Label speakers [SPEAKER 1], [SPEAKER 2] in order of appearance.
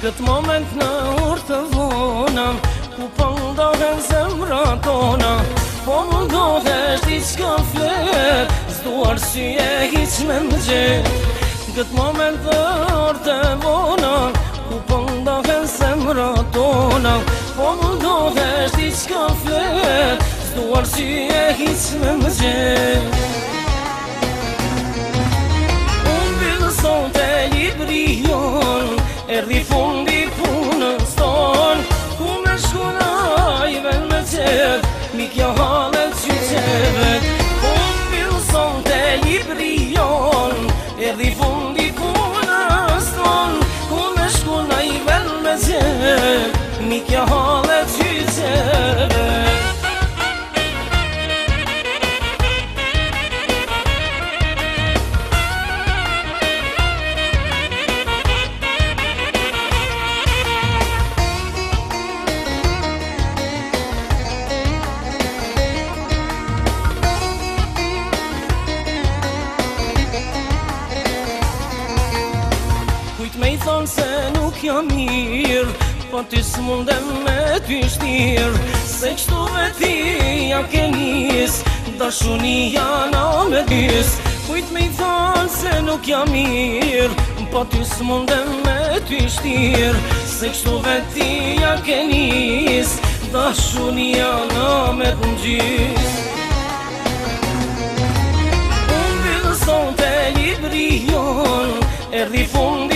[SPEAKER 1] Këtë moment në urë të vona, ku po ndohen zemra tona, po mundohesh diçka flet, s'duar syje hiq me më gjet. Këtë moment në urë të vona, ku po ndohen zemra tona, po mundohesh diçka flet, s'duar syje hiq me më gjet. Unë bilë sot e librion, erdi fundi punës ton, ku me shkuna I vel me qet, mi kjo halet qyqevet. Unë bilë sot e librion, erdi fundi punës ton, ku me shkuna I vel me qet, mi kjo halet qyqevet. Kujt me I thonë se nuk jam mirë, po ty s'mundem me ty shtirë, se kështu veti ja ke nis, dashunia na me dis. Kujt me I thonë se nuk jam mirë, po ty s'mundem me ty shtirë, se kështu veti ja ke nis, dashunia na me t'ngjys. Unë bilë sot e librion, erdi fundi